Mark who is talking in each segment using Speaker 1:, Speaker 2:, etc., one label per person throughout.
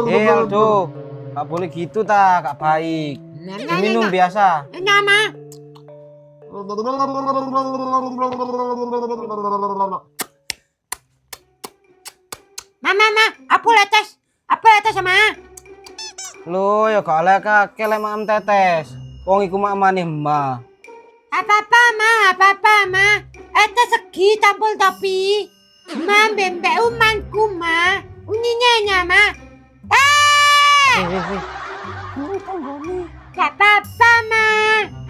Speaker 1: Aldo, gak boleh gitu gak baik. Minum biasa.
Speaker 2: Nama. Mama, apa letes sama?
Speaker 1: Lo ya gak oleh kakek lek mam tetes. Wong iku mamane emak.
Speaker 2: Apa-apa, ma. Eta segi tampil topi. Ma bembek umanku, ma. Unyinya, ma. Gak apa-apa, ma.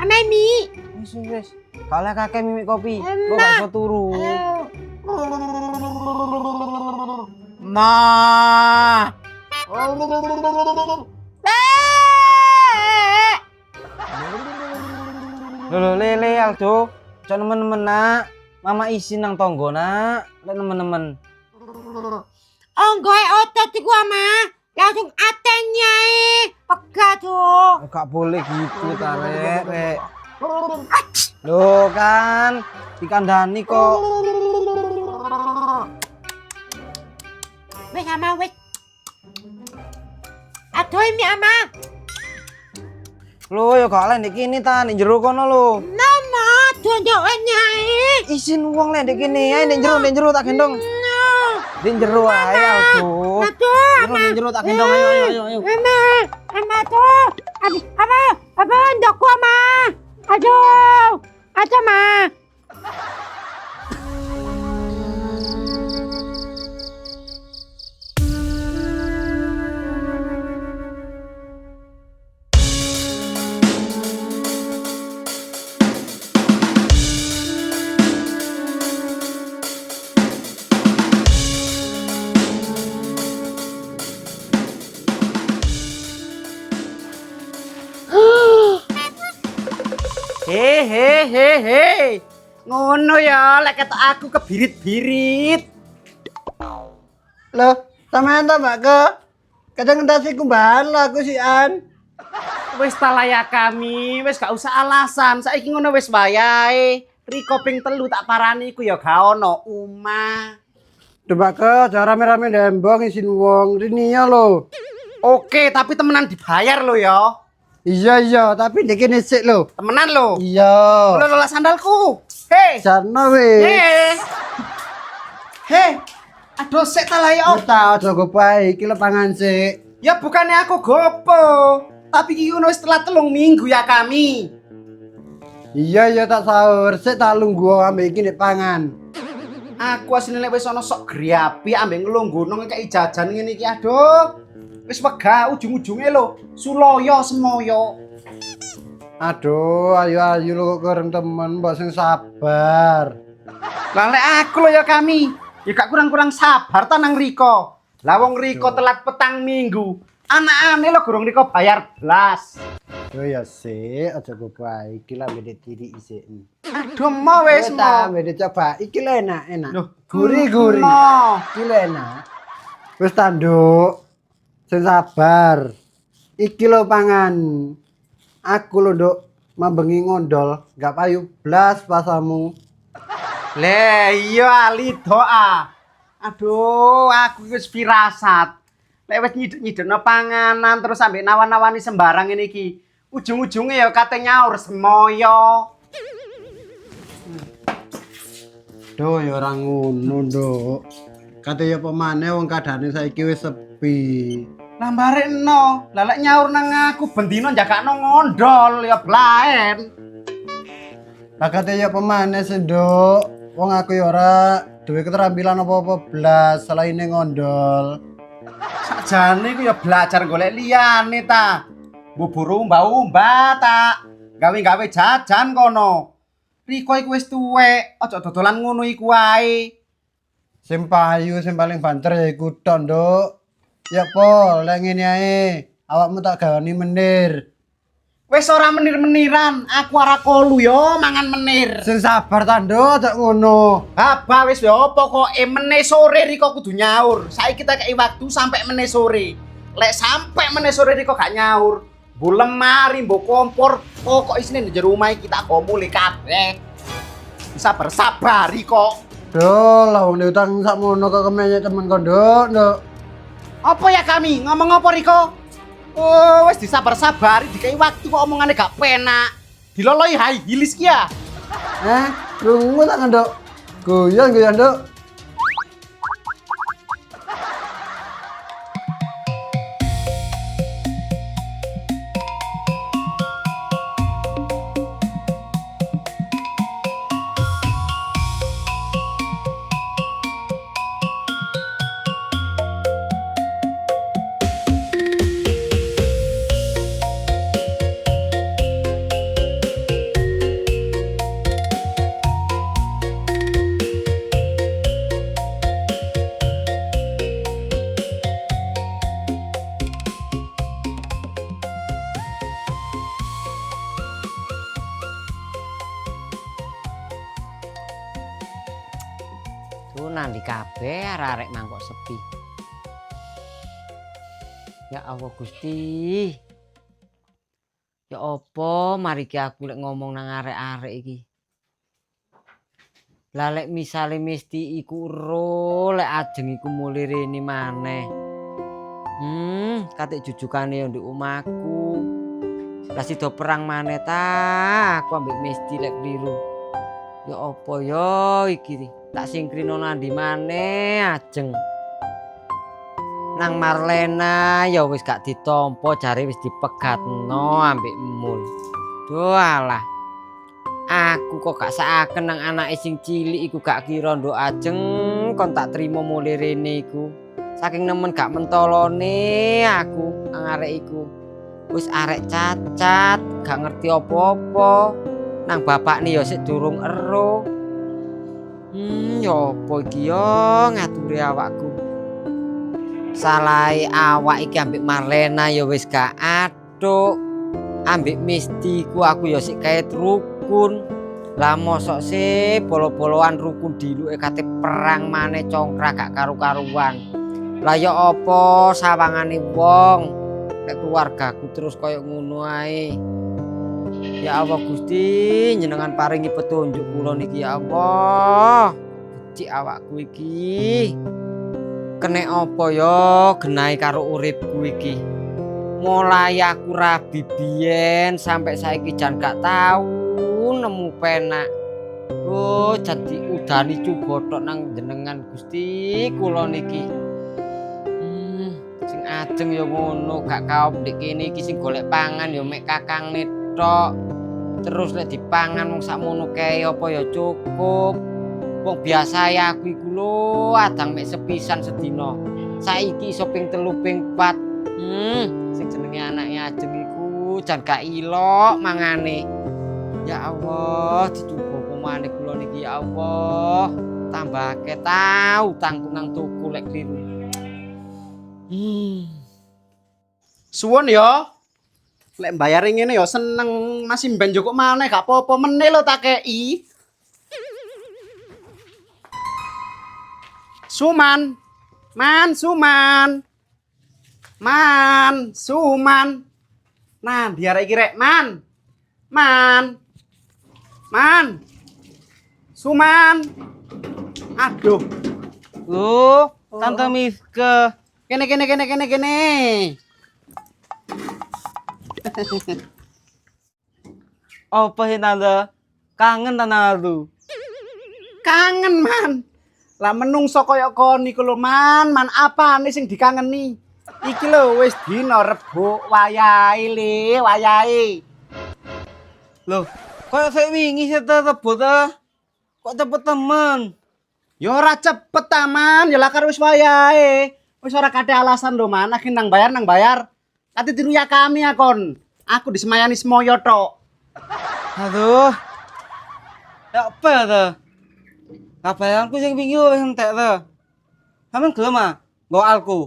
Speaker 2: Amemi.
Speaker 1: Wis. Gak oleh kakek mimik kopi. Lo gak iso turu.
Speaker 3: Ma.
Speaker 1: Lho lele Aldo, cok nemen-nemen nak. Mama isin nang tonggo nak, lek nemen-nemen.
Speaker 2: Onggoe otot iku, ma. Langsung atenya pegah tuh.
Speaker 1: Gak boleh gitu Rek. Loh kan, dikandani kok.
Speaker 2: Wes ama wes. Aduh ini ama.
Speaker 1: Loh ya gak oleh ndek kene ta, ndek jero kono lho.
Speaker 2: Nama tunjuknya
Speaker 1: Isin wong lek ndek kene ae ndek jero tak gendong. Ndek jero ae Aldo. Ndek jero tak gendong ayo.
Speaker 2: Ama tuh. Apa ndokku ama. Aduh. Aja ma.
Speaker 3: He. Ngono ya, lek ketok aku kebirit-birit.
Speaker 4: Loh, sampean ta, Mbak Ke? Kadang ngentasi kumbahan lho aku sian.
Speaker 3: Wis ta layak kami, wis gak usah alasan. Saiki ngono wis wayahe. Riko ping 3 tak parani iku ya gak ono Uma.
Speaker 4: Duh Mbak Ke, aja rame-rame nembong isin wong Rinia lho.
Speaker 3: Oke, tapi temenan dibayar lo ya.
Speaker 4: Iya, tapi ndek kene sik lho.
Speaker 3: Temenan lo.
Speaker 4: Iya.
Speaker 3: Lo sandalku. Hei.
Speaker 4: Sarna wis.
Speaker 3: Hei. Aduh sik ta layak.
Speaker 4: Wis ta aja go bae iki lho pangan sik.
Speaker 3: Ya bukannya aku gopo. Tapi iki ono wis telat 3 minggu ya kami.
Speaker 4: Iya tak sahur sik tak lungguh ambek iki nek pangan.
Speaker 3: Aku asline lek wis ana sok griapi ambek nglungguh kaya jajan ngene iki aduh. Wis wegah ujung-ujunge lho, Suloyo semoyo.
Speaker 4: Aduh, ayo lho kok kereng temen, mbok sing sabar.
Speaker 3: Lah lek aku lho ya kami, ya gak kurang-kurang sabar ta nang Riko. Lah wong Riko telat 4 minggu. Anakane lho gorong Riko bayar blas.
Speaker 4: Oh ya sik, aja go bae iki lah beda tiri isik.
Speaker 3: Aduh mau wis
Speaker 4: ta,
Speaker 3: mau.
Speaker 4: beda coba. Iki lho enak.
Speaker 3: Loh,
Speaker 4: Gurih-gurih. Iki lho enak. Wis ta, Nduk. Sing sabar. Iki lho pangan. Aku lho, Nduk, mambengi ngondol, gak payu blas pasamu.
Speaker 3: Le iya ali doa. Aduh, aku wis firasat. Lek wis nyiduk-nyidukno panganan terus sampe nawan-nawani sembarang ngene iki. Ujung-ujunge ya kate nyaur semoyo.
Speaker 4: Duh, ya ora ngono, Nduk. Kate ya pemane wong kadane saiki wis sepi.
Speaker 3: Lah barekno, lah lek nyaur nang aku bendino jagakno ngondol ya blaen.
Speaker 4: Lah kate ya pemane sih, Nduk. Wong aku ya ora duwe keterampilan apa-apa blas selaine ngondol.
Speaker 3: Sakjane iku ya belajar golek liyane ta. Bubur umba-umba ta. Gawe-gawe jajan kono. Riko iku wis tuwek, aja dodolan ngono iku wae.
Speaker 4: Sing payu sing paling banter ya iku tok, Nduk. Ya po, lek ngene ae, awakmu tak gawani menir.
Speaker 3: Wis ora menir-meniran, aku ora kolu yo mangan menir.
Speaker 4: Sing sabar ta, Nduk, aja ngono.
Speaker 3: Haba wis yo pokoke meneh sore Riko kudu nyaur. Saiki kita kei waktu sampai meneh sore. Lek sampai meneh sore Riko gak nyaur, mbok lemari, mbok kompor, pokok isine nang jero omah kita komule kabeh. Sabar Riko.
Speaker 4: Duh, lah wong utang sakmono kok kemenyek temen kok, Nduk.
Speaker 3: Apa ya kami? Ngomong apa Riko? Oh, wis disabar-sabari dikai waktu kok omongane gak penak. Diloloi high heels ki ya.
Speaker 4: Rungu tak Nduk. Guyon Nduk.
Speaker 5: Tuh nang di kabeh arek mangkok sepi. Ya Allah Gusti. Ya apa mari ki aku lek ngomong nang arek-arek iki. Lah lek misale mesti iku ro lek ajeng iku mulih rene maneh. Katik jujukane yo ndek omahku. Lah sida perang maneh ta aku ambek mesti lek kliru. Ya apa yo iki tak singkrino nandi maneh ajeng. Nang Marlena ya wis gak ditampa jare wis dipegatno ambek mul. Duh alah. Aku kok gak saken nang anake sing cilik iku gak kira nduk ajeng kon tak trimo mulih rene iku. Saking nemen gak mentolone aku nang arek iku. Wis arek cacat, gak ngerti apa-apa. Nang bapakne ya sik durung ero. Ya apa iki yo ngaturi awakku. Salahe awak iki ambek Marlena ya wis gak atuk. Ambek mistiku aku ya sik kait rukun. Lah mosok sih bolo-boloan rukun diluke kate perang maneh congkrak gak karu-karuan. Lah ya apa sawangane wong nek keluargaku terus koyo ngono ae. Ya Allah Gusti, njenengan paringi petunjuk kula niki ya Allah. Becik awakku iki. Kenek apa ya genahe karo uripku iki. Mulai aku rabi biyen sampai saiki jan gak tau nemu penak. Oh, jadi udani coba tok nang jenengan Gusti kula niki. Sing ajeng ya ngono, gak kaop ndek kene iki sing golek pangan ya mek kakangne tok. Terus lek dipangan wong sakmono kae apa ya cukup. Wong biasa ya aku iku lho adang mek sepisan sedina. Saiki iso ping 3 ping 4. Sing jenenge anake ajeng iku jan gak ilok mangane. Ya Allah, dicoba pemane kula niki ya Allah. Tambahke ta utangku nang tuku lek kliru.
Speaker 3: Suwun ya. Lek mbayare ngene ya seneng, masih mben njukuk maneh gak apa-apa meneh lho tak kei. Suman. Nah, biar iki rek, Man. Suman. Aduh.
Speaker 1: Loh, Tante Miske.
Speaker 3: Kene.
Speaker 1: Apa sih Tante? Kangen Tante aku.
Speaker 3: Kangen, Man. Lah menungso kaya kon iku lho, Man apane sing dikangeni? Iki lho wis dina Rebo wayahe.
Speaker 1: Loh, kok saya wingi sih Rebo ta? Kok cepet temen?
Speaker 3: Ya ora cepet ta, Man. Ya lah karo wis wayahe. Wis ora kate alasan lho, Man. Akhir nang bayar. Kate tiru ya kami ya kon. Aku disemayani semoyo tok.
Speaker 1: Aduh. Ya apa ya ta? Kabayanku sing wingi wis entek ta. Sampeyan gelem ah? Nggo alku.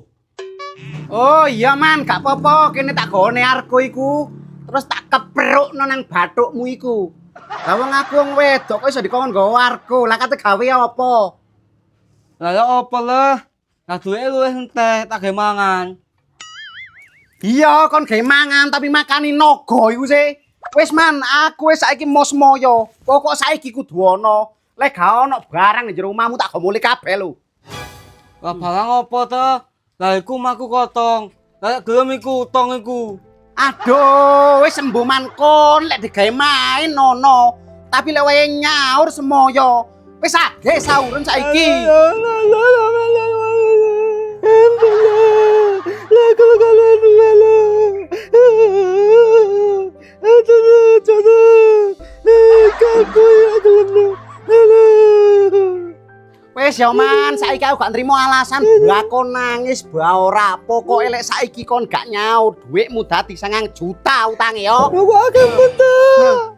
Speaker 3: Oh iya, Man. Gak apa-apa. Kene tak gone arko iku. Terus tak keprukno nang bathukmu iku. Lah wong aku wong wedok kok iso dikon nggo arko. Lah kate gawe apa?
Speaker 1: Lah ya apa lah? Lah duwe luwih entek tak gawe mangan.
Speaker 3: Iya, kon gawe mangan tapi makani naga iku sih. Wis Man, aku wis saiki mau semoyo. Pokok saiki kudu ana. Lek gak ana barang nang jero omahmu tak gomole kabeh lho.
Speaker 1: Lah barang apa to? Lah iku maku kotong. Lah gelem iku utang iku.
Speaker 3: Aduh, wis sembuh mankon lek digawe main nono. Tapi lek wae nyaur semoyo. Wis age sauren saiki.
Speaker 1: Lah kalau kalian dulu. Kaku ya gelem.
Speaker 3: Wis ya man, saiki aku gak nrimo alasan bakon nangis ba ora. Pokoke lek saiki kon gak nyaur, dhuwitmu dadi 9 juta utange yo.
Speaker 1: Aku akan bentar.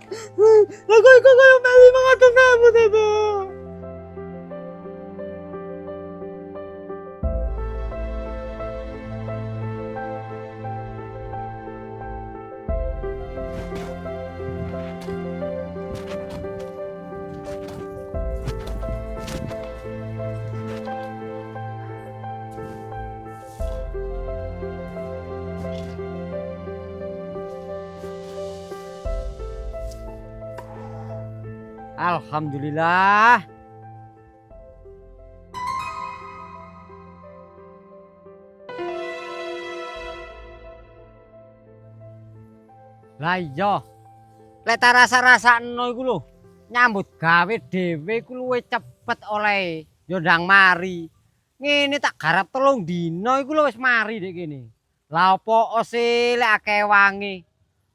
Speaker 1: Lagu iku koyo meli mangatus kamu itu.
Speaker 5: Alhamdulillah. Lah iya. Lek ta rasa-rasakno iku lho, nyambut gawe dhewe iku luwih cepet oleh yo ndang mari. Ngene tak garap 3 dina iku lho wis mari dek kene. Lah opo sih lek akeh wangi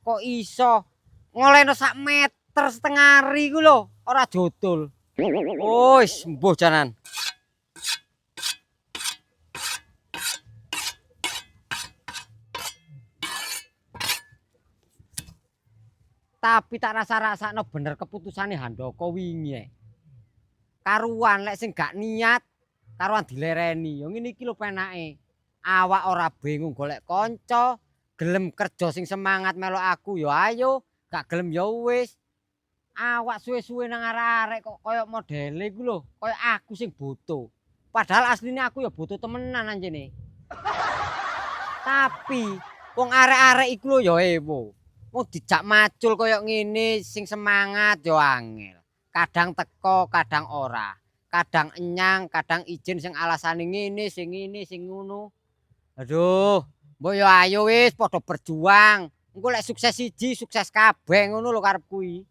Speaker 5: kok iso ngolehno 1,5 meter iku lho, ora jodol. Wis mbuh janan. Tapi tak rasa-rasakno bener keputusane Handoko wingi. Karuan lek sing gak niat, karuan dilereni. Yo ngene iki lho penake. Awak ora bingung golek kanca, gelem kerja sing semangat melok aku yo ayo, gak gelem yo wis. Awak suwe-suwe nang arek-arek kok koyo modele iku lho, koyo aku sing boto. Padahal asline aku ya boto temenan anjene. Tapi wong arek-arek iku lho ya ewo. Wong dijak macul koyo ngene sing semangat yo angel. Kadang teko, kadang ora. Kadang enyang, kadang ijen sing alasane ngene, sing ngono. Aduh, mbok yo ayo wis padha berjuang. Engko lek sukses siji, sukses kabeh ngono lho karep kuwi.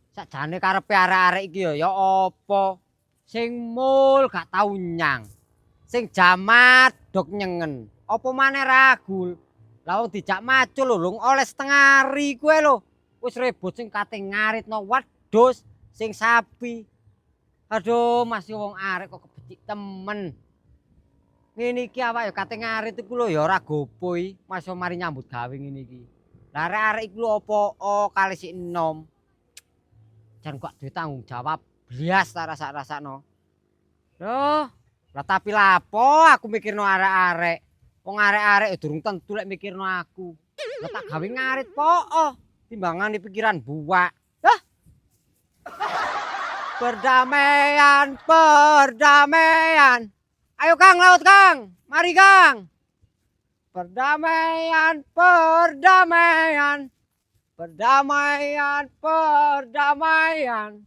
Speaker 5: Sakjane karepe arek-arek iki ya apa? Sing mul gak tau nyang. Sing jamat dok nyengen. Apa maneh ragul. Lah wong dijak macul lho oleh setengah hari kuwe lho. Wis rebut sing kate ngaritno wedhus, sing sapi. Aduh, masih wong arek kok kebecik temen. Ngene iki awak ya kate ngarit iku lho ya ora gopo iki, masih mari nyambut gawe ngene iki. Lah arek-arek iku lho apa kali sik enom. Jan kok duwe tanggung jawab blas ta rasa-rasakno. Loh, lah tapi lapo aku mikirno arek-arek. Wong arek-arek durung tentu lek mikirno aku. Lah tak gawe ngarit po timbangan pikiran buak. Hah? Perdamaian, perdamaian. Ayo Kang laut Kang, mari Kang. Perdamaian, perdamaian. Perdamaian, perdamaian.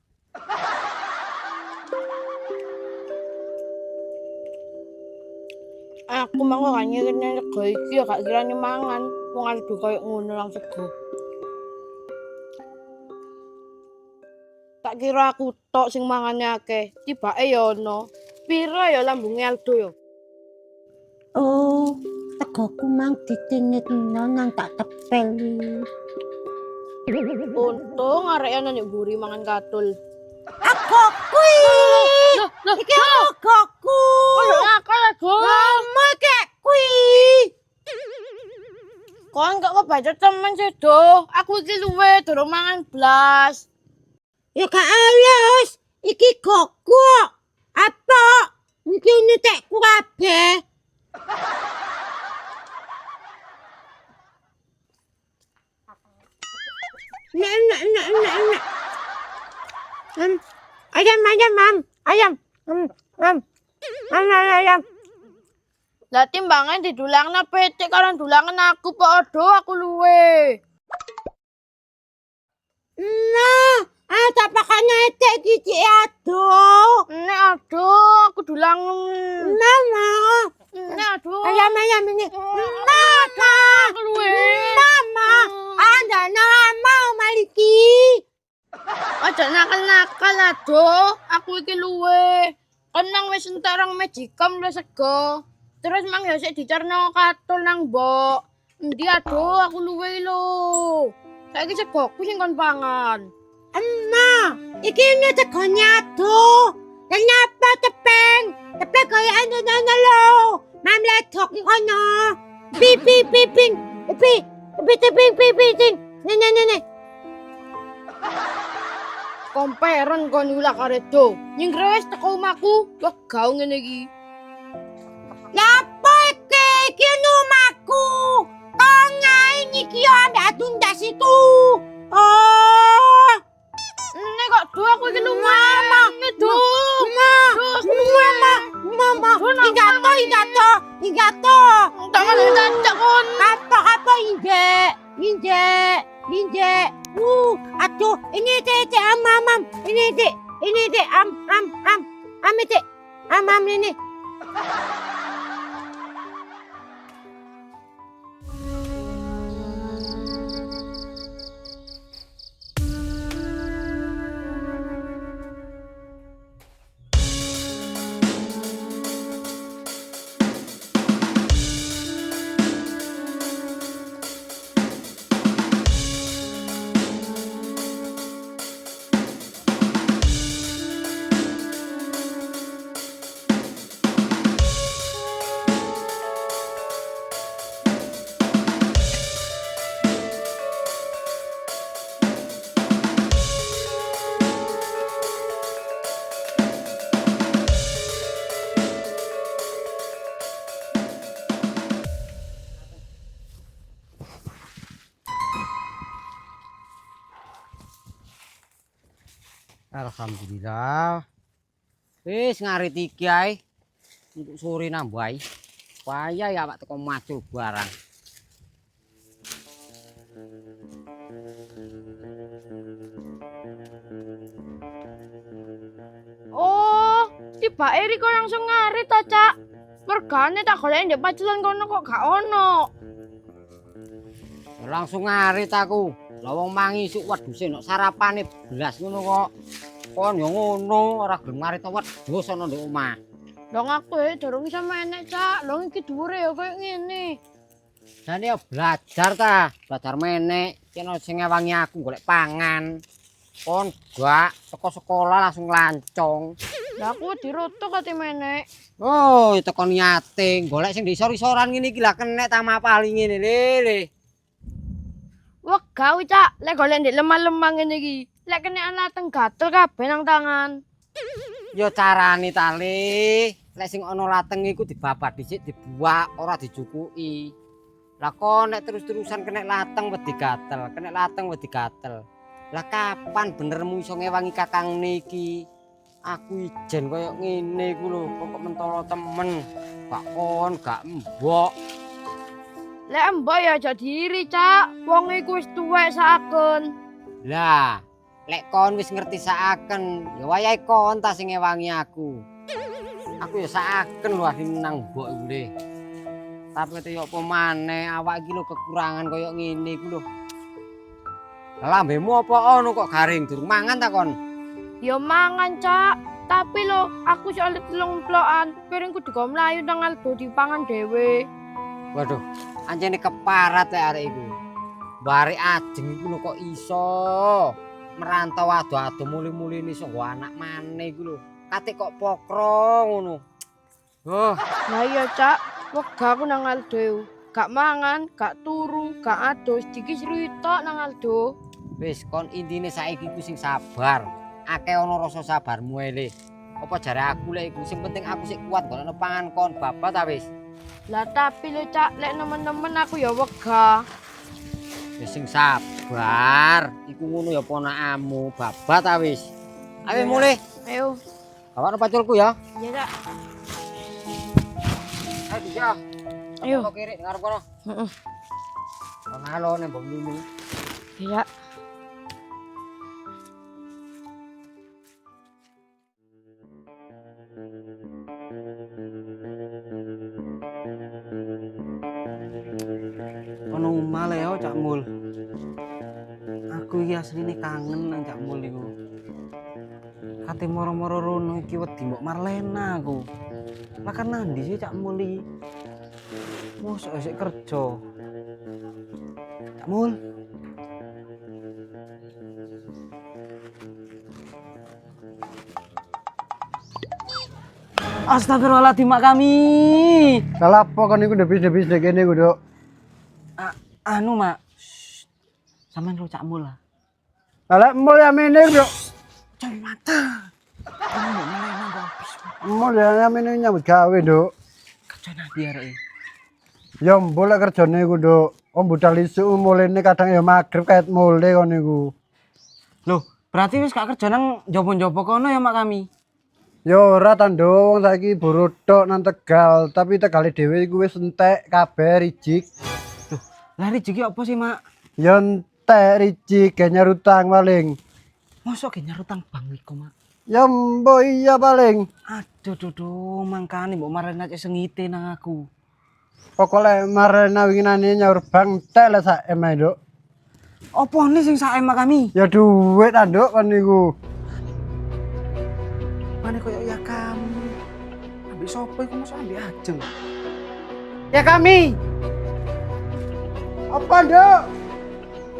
Speaker 2: Aku mangko gak nyirine sego iki ya gak kirane mangan. Wong arep koyo ngono lang sego. Tak kira aku tok sing mangane akeh. Tibake ya ono. Pira ya lambunge Aldo ya?
Speaker 6: Oh, tegoku mang ditinitno nang tak tepel.
Speaker 2: Untung arek ana nek mburi mangan katul.
Speaker 6: Agokku iki agokku.
Speaker 2: Ojo nakal, Go.
Speaker 6: Lama kek kuwi.
Speaker 2: Kon gak kebaca temen sih, Do. Aku iki luwe durung mangan blas.
Speaker 6: Ya gak alus. Iki gokku. Apa? Iki nitekku kabeh. Nek. Ayam. Ayam.
Speaker 2: Lah timbangan didulangna petik karo dulangan aku padha aku luwe.
Speaker 6: Nah, tak pakane etek iki aduh.
Speaker 2: Nek aduh aku dulang.
Speaker 6: Mama.
Speaker 2: Nek aduh.
Speaker 6: Ayam.
Speaker 2: Alah do, aku iki luwe. Kon nang wis entek rong Magicom luwih sego. Terus mang ya sik dicerno katul nang mbok. Endi aduh aku luwe lho. Saiki segoku sing kon pangan.
Speaker 6: Emma, iki ini tegonya tuh. Kenapa tepeng? Tepeng kayak ano lo. Mam ledok di kono. Pipi, piping. Teping, piping. Nih.
Speaker 2: Komperon kon ulah karedo. Nyingkre wis teko omahku, wegau ngene iki.
Speaker 6: Lapo iki numaku. Kok ngain iki yo ambek adunda situ. Oh.
Speaker 2: Nek kok do aku iki luwe. Do.
Speaker 6: Mama. Ingato.
Speaker 2: Tangan dancak kon.
Speaker 6: Apa injek. Aduh, ini teh am. Ini teh am itu. Am ini.
Speaker 5: Alhamdulillah. Wis ngarit iki ae. Untuk sore nambah. Supaya ya Pak teko macul barang.
Speaker 2: Oh, tibake Riko langsung ngarit ta, Cak. Mergane tak goleki ndek paculan kono kok gak ono.
Speaker 5: Langsung ngarit aku. Lah wong mangi isuk wedhuse nok sarapane belas ngono kok. Kon yo ngono, ora gelem ngarit wedhus ana ndek omah.
Speaker 2: Dong aku durung iso menek, Cak. Lho iki dhuwure ya koyo ngene.
Speaker 5: Dan ya belajar ta, belajar menek. Kene sing ngewangi aku golek pangan. Kon gak teko sekolah langsung lancong.
Speaker 2: Lah aku diroto kate menek.
Speaker 5: Oh, teko niate golek sing disor-isoran ngene iki lah kenek ta mapali ngene lele.
Speaker 2: Wegah Cak, lek golek ndek lemah-lemah ngene iki. Lek kenekan lateng gatel kabeh nang tangan.
Speaker 5: Yo carane tali, lek sing ana lateng iku dibabat dhisik dibuak ora dicukuki. Lah kok nek terus-terusan kena lateng wedi gatel, kena lateng wedi gatel. Lah kapan benermu iso ngewangi kakang niki? Aku ijen koyo ngene iku lho, kok mentolo temen. Gak kon, gak mbok.
Speaker 2: Lek mbok ya aja diri, Cak. Wong iku wis tuwek saken.
Speaker 5: Lah, lek kon wis ngerti saaken, ya wayahe kon ta sing ngewangi aku. Aku ya saaken lho asline nang mbok iku le. Tapi kaya apa maneh awak iki lho kekurangan koyo ngene iku lho. Lambemu apa ono kok garing durung mangan ta kon?
Speaker 2: Ya mangan, Cak. Tapi lho, aku soal telung plokan, piringku digo mlayu nang Aldo dipangan dhewe.
Speaker 5: Waduh, anjene keparat lek arek iku. Bare ajeng iku lho kok iso merantau ado-ado muli-muli iso nggo anak maneh iku lho. Kate kok pokro ngono. Oh,
Speaker 2: Lah iya, Cak. Wegah aku nang Aldo. Gak mangan, gak turu, gak adus, dikisri tok nang Aldo.
Speaker 5: wis kon intine saiki ku sing sabar. Akeh ana rasa sabarmu ele. Apa jare aku lek iku sing penting aku sik kuat golekno pangan kon babat ta wis.
Speaker 2: Lah tapi lho, Cak, lek nemen-nemen aku ya wegah.
Speaker 5: Wis sing sabar. Iku ngono ya ponakamu babat ta wis. Ayo mulih.
Speaker 2: Ayo.
Speaker 5: Kawan paculku ya.
Speaker 2: Iya, Cak.
Speaker 5: Ayo bisa.
Speaker 2: Ayo.
Speaker 5: Kok kiri ngarep kono.
Speaker 2: Heeh.
Speaker 5: Ono halo ning mbok mimi.
Speaker 2: Iya.
Speaker 1: Ono omah le yo Cak Mul. Aku iki asline kangen nang Cak Mul niku. Kate moro-moro rono iki wedi mbok Marlena aku. Lah kan nandi sih Cak Muli. Mosok sik kerja. Cak Mul. Astagfirullahaladzim mak kami.
Speaker 4: Salah apa kon iku debis-debis nek kene ku, Duk?
Speaker 1: Anu mak. Sampeyan ro Cak Mul lah.
Speaker 4: Lah mul ya mene, Duk.
Speaker 1: Coy mata. Kamu mbok Marlena kok habis.
Speaker 4: Mul ya mene nyambut gawe, Duk.
Speaker 1: Kerja nanti arek.
Speaker 4: Ya mbok lek kerjane ku, Duk. Om budal isuk mulene kadang ya magrib kaet mule kon niku.
Speaker 1: Loh, berarti wis gak kerja nang jopo-jopo kono ya mak kami.
Speaker 4: Ya ora ta, Nduk, wong saiki buru tok nang Tegal, tapi Tegale dhewe iku wis entek kabeh rijik.
Speaker 1: Lah rezeki apa sih mak?
Speaker 4: Ya entek rijik ganyar utang paling.
Speaker 1: Mosok ge nyarutang bang iku mak.
Speaker 4: Ya mbok iya paling.
Speaker 1: Aduh duh, mangkane mbok Marlena cek sengite nang aku.
Speaker 4: Pokoknya Marlena winginane nyaur bang entek lah sak emae, Nduk.
Speaker 1: Apa nih sing sak mak kami?
Speaker 4: Ya duit ta, Nduk, kon niku.
Speaker 1: Mane koyo ya kamu. Ambek sopo iku mosok ambek ajeng.
Speaker 3: Ya kami.
Speaker 4: Apa, Nduk?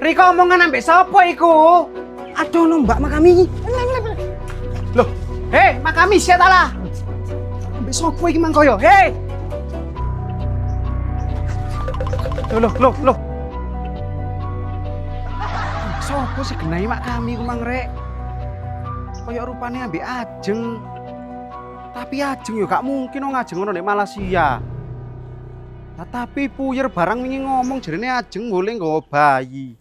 Speaker 3: Riko omongan ambek sapa iku?
Speaker 1: Aduh no mbak mak kami.
Speaker 3: Loh, hei, makami sih lah. Ambek sapa iki mang koyo? Hei. Loh. Sopo sih genai mak kami ku mang rek? Koyo rupane ambek ajeng. Tapi ajeng yo gak mungkin wong ajeng ngono nek Malaysia. Nah, tapi puyer barang wingi ngomong jerene ajeng boleh nggawa bayi.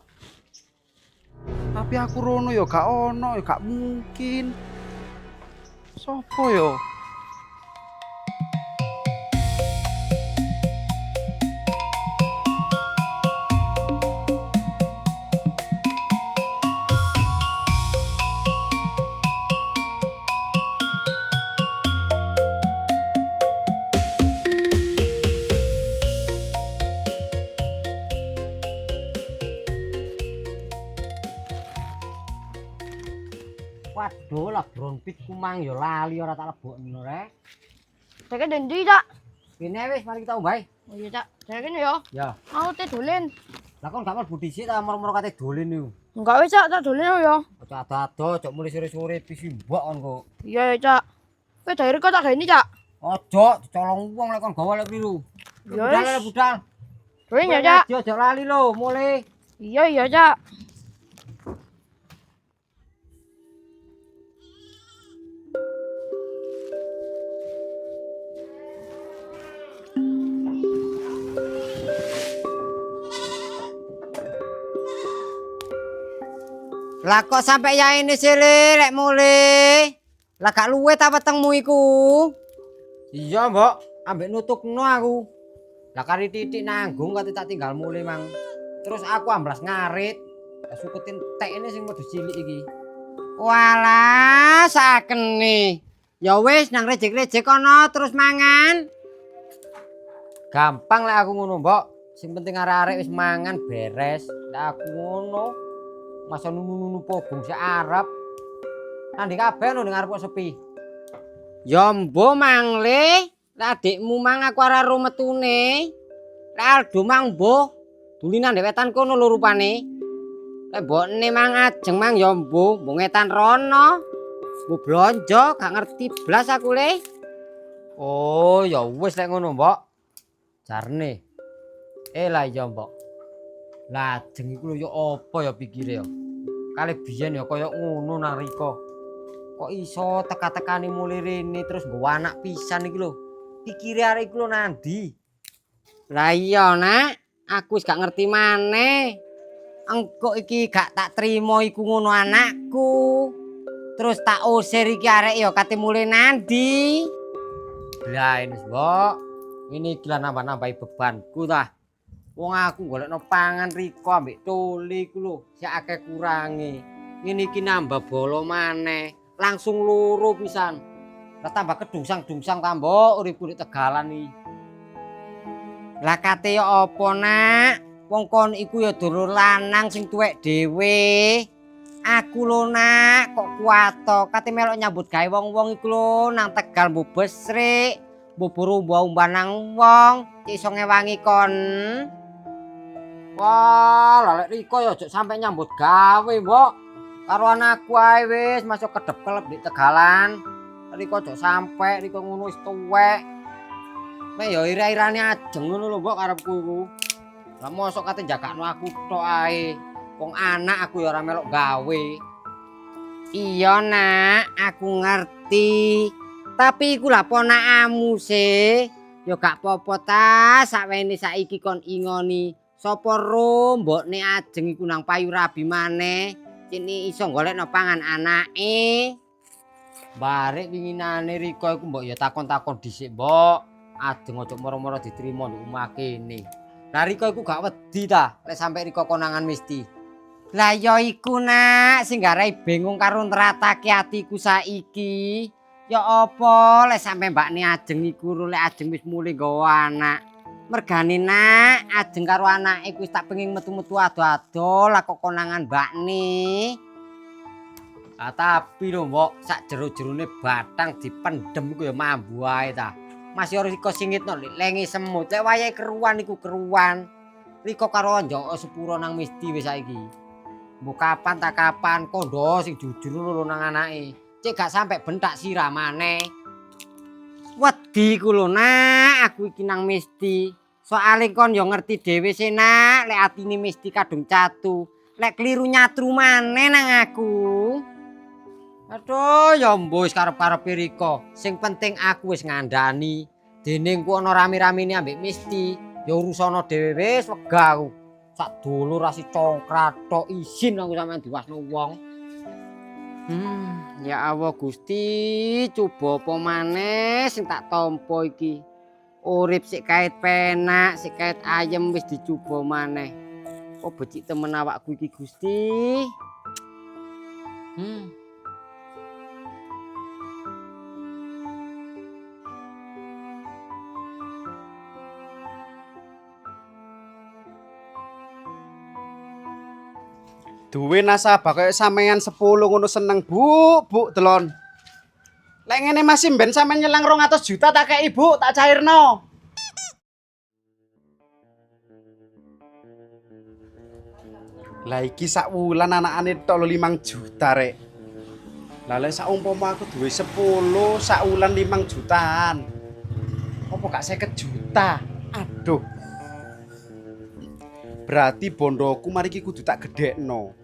Speaker 3: Tapi aku rono yo gak ono, yo gak mungkin. Sopo yo?
Speaker 5: Waduh lah bronpit ku mang ya lali ora tak lebokno rek.
Speaker 2: Saya dendi cak.
Speaker 5: Kene wis mari kita ombahe.
Speaker 2: Oh iya cak. Saya kene yo.
Speaker 5: Ya.
Speaker 2: Mau teh dolen.
Speaker 5: Lah kon gak mlebu dhisik ta moro-moro kate dolen niku.
Speaker 2: Enggak wis cak, tak dolen yo.
Speaker 5: Ojo ado-ado, ojo mulai sore-sore pisi mbok kon kok.
Speaker 2: Iya ya cak. Kowe dari kok tak geni cak.
Speaker 5: Ojo dicolong wong lek kon gawa lek priru.
Speaker 2: Ya
Speaker 5: Budal
Speaker 2: wis.
Speaker 5: lek budal.
Speaker 2: Dolen ya cak.
Speaker 5: Ojo lali lho, mulai.
Speaker 2: Iya cak.
Speaker 5: Lah kok sampe ya ini sih lek mulai. Lah gak luwe ta wetengmu iku? Iya, Mbok. Ambek nutukno aku. Lah kari titik nanggung kate tak tinggal mulai mang. Terus aku amblas ngarit. Sukutin tek ini sing modus cilik iki. Walah, sakene. Ya wis nang rejek-rejek kono terus mangan. Gampang lek aku ngono, Mbok. Sing penting arek-arek wis mangan beres. Lah aku ngono. Masa nunu-nunu pogong si Arab. Nanti kabeh lho ning arep kok sepi. Ya mbo mangle, lek adikmu mang aku ora ro metune. Lek Aldo mang mbo, dulinan ndek wetan kono lho rupane. Lek mbokne mang ajeng mang ya mbo, ngetan rono. Mbo blonjo gak ngerti blas aku le. Oh, ya wis lek ngono, Mbok. Jarne. Lah iya, Mbok. Lah ajeng iku lho ya apa ya pikire ya. Kali biyen ya kaya ngono nang Riko. Kok iso teka-tekane mulai rene terus nggawa anak pisan iki lho. Pikire arek iku lho nandi. Lah iya, Nak. Aku wis gak ngerti maneh. Engko iki gak tak trimo iku ngono anakku. Terus tak usir iki arek ya kate mulai nandi. Lah ini, Mbok. Ini iki lah nambah-nambahi bebanku tah. Wong aku golekno pangan Riko ambek Toli iku lho, sik akeh kurange. Ngene iki nambah bolo maneh, langsung loro pisan. Lah tambah kedungsang-dungsang tambah uripku di Tegalan iki. Lah kate ya apa, Nak? Wong kon iku ya dulur lanang sing tuwek dhewe. Aku lho nak, kok kuat to kate melok nyambut gawe wong-wong iku lho nang Tegal mbok besrik, mbok buru mbok nang wong, cek iso ngewangi kon. Wah, lek Riko ya aja sampe nyambut gawe, Mbok. Karo anakku ae wis masuk kedep-kelep di Tegalan. Riko aja sampe, Riko ngono wis tuwek. Nek ya ira-irane ajeng ngono lho, Mbok karepku iku. Lah mosok kate jagakno aku tok ae. Wong anak aku ya ora melok gawe. Iya nak, aku ngerti. Tapi iku lah ponakamu sih. Ya gak apa-apa ta, sakwene saiki kon ingoni. Sapa ro mbokne ajeng iku nang payu rabi maneh. Cini iso golekno pangan anake. Barek winginane Riko iku mbok ya takon-takon dhisik, Mbok. Ajeng ojo moro-moro diterima nduk omah kene. Lah Riko iku gak wedi ta lek sampe Riko konangan mesti. Lah ya iku nak sing garai bingung karo nratake atiku saiki. Ya apa lek sampe mbakne ajeng iku lek ajeng wis mulih nggawa anak. Mergane nak ajeng karo anake wis tak pengin metu-metu ado-ado lah kok konangan mbakne. Ah tapi lho Mbok, sak jero-jerone batang dipendem iku ya mambu ae ta. Masih ora Riko singitno lengi semut. Lek wayahe keruan iku keruan. Riko karo njok sepuro nang mesti wis saiki. Mbok kapan tak kapan kondo sing jujur lho nang anake. Cek gak sampe bentak sirah maneh. Wedi ku lho nak, aku iki nang mesti. Soale kon yo ngerti dhewe sih nak, lek atine mesti kadung catu. Lek kliru nyatru maneh nang aku. Aduh, ya mbus karep-karepe Riko. Sing penting aku wis ngandani. Dene ku ana rame-ramene ambek mesti. Ya urusana dhewe wis wegah aku. Sak dulur rasi congkrat tok izin aku sampean diwasno wong. Ya Allah Gusti, coba apa maneh sing tak tampa iki. Urip sik kait penak, sik kait ayem wis dicoba maneh. Kok becik temen awakku iki Gusti.
Speaker 3: Duwe nasabah kaya sampean 10 ngono seneng, Bu, delon. Lek ngene masih ben sampean nyelang 200 juta tak kei, Bu, tak cairno. Lah iki sak wulan anakane tok 5 juta rek. Lah lek saumpama aku duwe 10 sak wulan 5 jutaan. Apa gak 50 juta? Aduh. Berarti bondoku mari iki kudu tak gedhekno.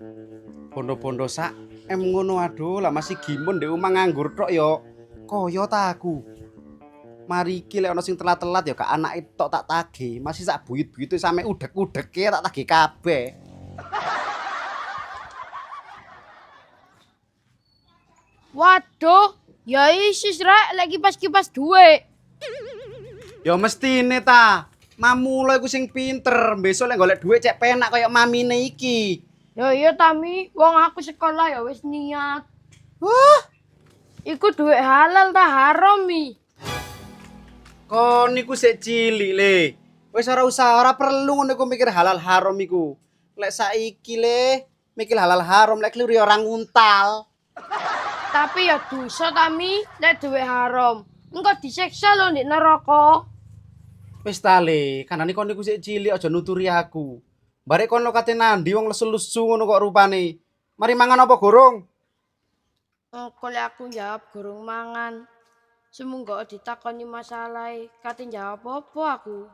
Speaker 3: Bondo-bondo sak ngono aduh lah masih gimun ndek omah nganggur tok ya. Kaya ta aku. Mari iki lek ana sing telat-telat ya gak anake tok tak tagih, masih sak buyut-buyute sampe udek-udeke tak tagih kabeh.
Speaker 2: Waduh, ya isis rek lagi kipas duwe.
Speaker 3: Ya mestine ta. Mamula iku sing pinter, besok lek golek dhuwit cek penak kaya mamine iki.
Speaker 2: Ya iya Tami, wong aku sekolah ya wis niat.
Speaker 3: Wah,
Speaker 2: Iku duit halal ta haram mi?
Speaker 3: kon niku sik cilik le. Wis ora usah, ora perlu ngono iku mikir halal haram iku. Lek saiki le mikir halal haram lek kliru ya ora nguntal.
Speaker 2: Tapi ya dosa Tami, nek duit haram. Engko disiksa lho ndek neraka.
Speaker 3: Wis ta le, kanane kon niku sik cilik aja nuturi aku. Barek kon lo kate nandi wong lesu-lesu ngono kok rupane. Mari mangan apa gorong?
Speaker 2: Kalau aku jawab gurung mangan. Semunggo ditakoni masalah, kate jawab apa aku?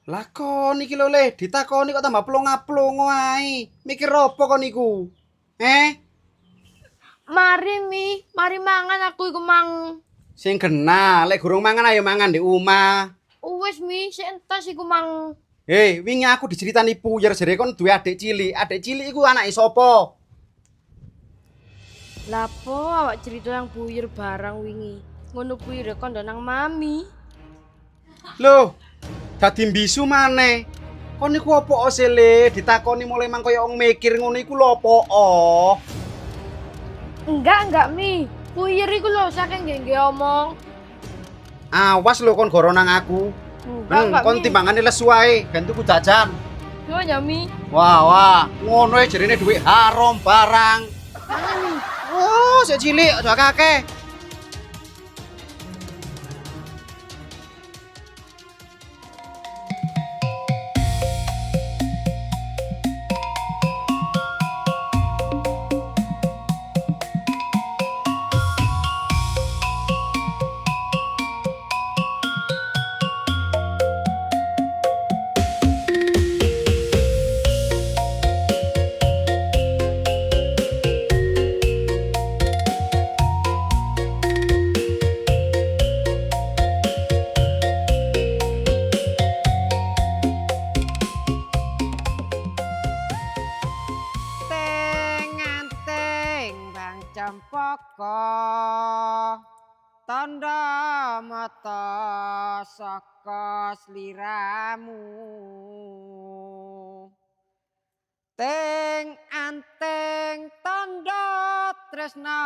Speaker 3: Lah kon iki lho le, ditakoni kok tambah plonga-plongo ae. Mikir apa kon niku?
Speaker 2: Mari mangan aku iku mang.
Speaker 3: Sing genah, lek gorong mangan ayo mangan di omah.
Speaker 2: Wis mi, sik entas iku mang.
Speaker 3: Hei, wingi aku diceritani puyer jare kon duwe adik cilik. Adik cilik iku anake sapa?
Speaker 2: Lapo awak cerita yang buyur barang wingi. Ngono buyur kondo nang mami.
Speaker 3: Loh, dadi mbisu maneh. Kon niku apa osele ditakoni mulai mang kaya wong mikir ngono iku lho apa?
Speaker 2: Enggak mi. Buyur iku lho saking nggih omong.
Speaker 3: Awas lho kon goro nang aku.
Speaker 2: Enggak
Speaker 3: Kon
Speaker 2: Mi.
Speaker 3: timbangane lesu ae, ben tuku jajan.
Speaker 2: Yo nyami.
Speaker 3: Wah, ngono ya jarine duit haram barang. Oh, sik cilik aja kakek.
Speaker 5: Teng Bang Cempaka tanda mata saka sliramu Teng anteng tanda tresna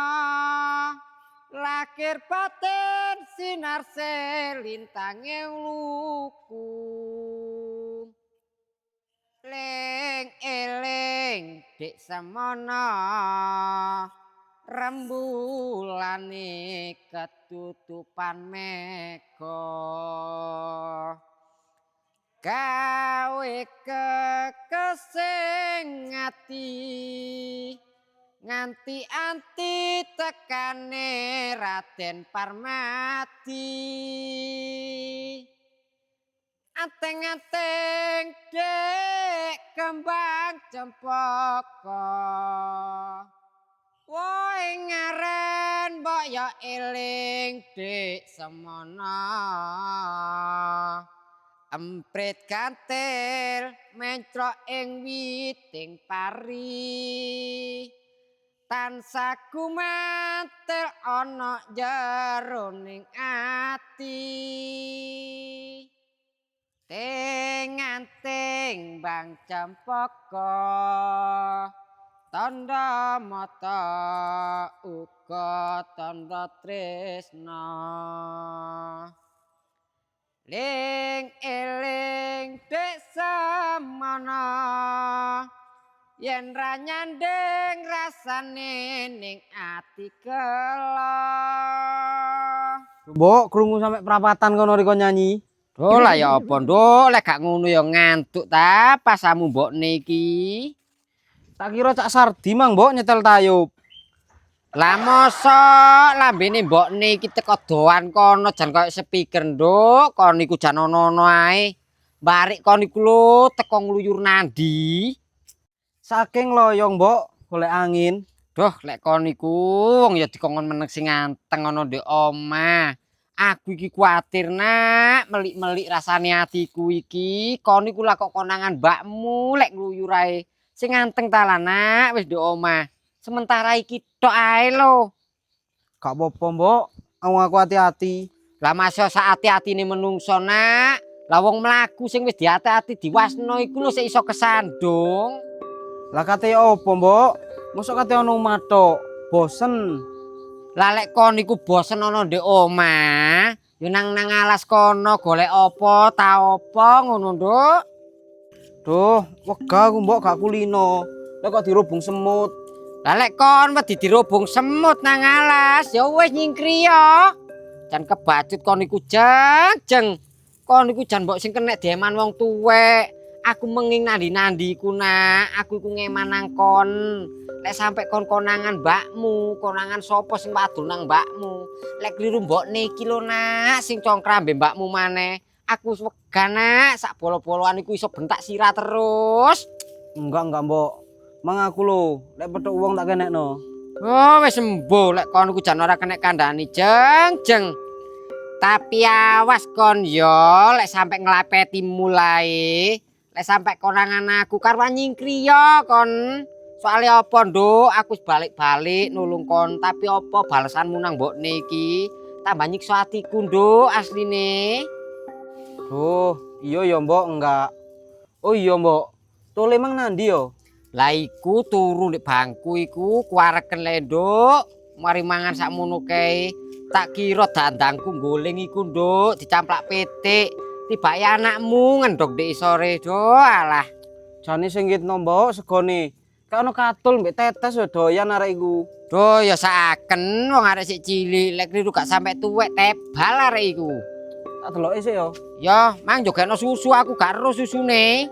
Speaker 5: lakir batin sinar selintange luku Ling eling dik semana rembulane ketutupan mega gawe kekesing ati nganti anti tekane Raden Parmati Anteng-anteng dek kembang cempaka Woi ngaren mbok ya eling dek semana Emprit kantil mencrok ing witing pari Tansah gumantil ana jeroning ati Teng Bang Cempaka tanda mata uga tanda tresna Ling eling dek semana yen ra nyandeng rasane ning ati kelo
Speaker 1: Mbok krungu sampe perapatan kono riko nyanyi.
Speaker 5: Duh lah ya apa nduk lek gak ngono ya ngantuk ta pasamu mbokne iki.
Speaker 1: Tak kira Cak Sardi mang mbok nyetel tayub.
Speaker 5: Lah mosok lambene mbokne iki teko doan kono jan koyo speaker nduk kon iku jan ono-ono ae. Barik kon iku lho teko ngluyur nandi.
Speaker 1: Saking loyong mbok golek angin.
Speaker 5: Duh lek kon iku wong ya dikongkon meneng sing anteng ana ndek omah. Aku iki kuatir nak melik-melik rasane atiku iki kon iku lah kok konangan mbakmu lek ngluyur ae sing anteng ta lah nak wis ndek omah sementara iki tok ae lho
Speaker 1: Gak apa-apa mbok, aku hati-hati.
Speaker 5: lah masa sak ati-atine menungso nak lah wong mlaku sing wis diati-ati diwasno iku lho sik iso kesandung
Speaker 1: Lah kate apa mbok? Mosok kate ono omah tok, bosen.
Speaker 5: lah lek kon iku bosen ana ndek omah yo nang alas kono golek apa ta apa ngono nduk
Speaker 1: Duh, wegah aku mbok gak kulino. Lah kok dirubung semut.
Speaker 5: lah lek kon wedi dirubung semut nang alas ya wis nyingkri ya jan kebacut kon iku jeng kon iku jan mbok sing kenek deman wong tuwek aku menging nandi-nandi iku nak aku iku ngeman nang kon lek sampe kon konangan mbakmu konangan sapa sing wadul nang mbakmu lek kliru mbokne iki lho nak sing congkrambe mbakmu maneh aku wis wegah nak sak bolo-boloan iku iso bentak sirah terus
Speaker 1: Enggak mbok. Mang aku lho, lek petuk wong tak kenekno.
Speaker 5: oh wis sembuh lek kon iku jan ora kenek kandhani jeng tapi awas kon yo lek sampe nglapeti mulai lek sampe konangan aku karo nyingkri yo kon soalnya apa nduk aku wis balik-balik nulung kon tapi apa balesanmu nang mbokne iki tambah nyiksa atiku nduk asline
Speaker 1: Duh, iya ya mbok enggak. Oh iya mbok. Tole mang nandi yo?
Speaker 5: lah iku turu ndek bangku iku kuareken le nduk mari mangan sakmono kae tak kira dandangku nggoling iku nduk dicamplak pitik tibake anakmu ngendhog ndek isore do alah
Speaker 1: Jane sing ngitno mbok segone. Kayak ono katul mbek tetes yo doyan arek iku.
Speaker 5: Duh ya saken wong arek sik cilik lek kliru gak sampe tuwek tebal arek iku.
Speaker 1: Tak deloke sik yo.
Speaker 5: Ya, mang jogekno susu aku gak ero susune.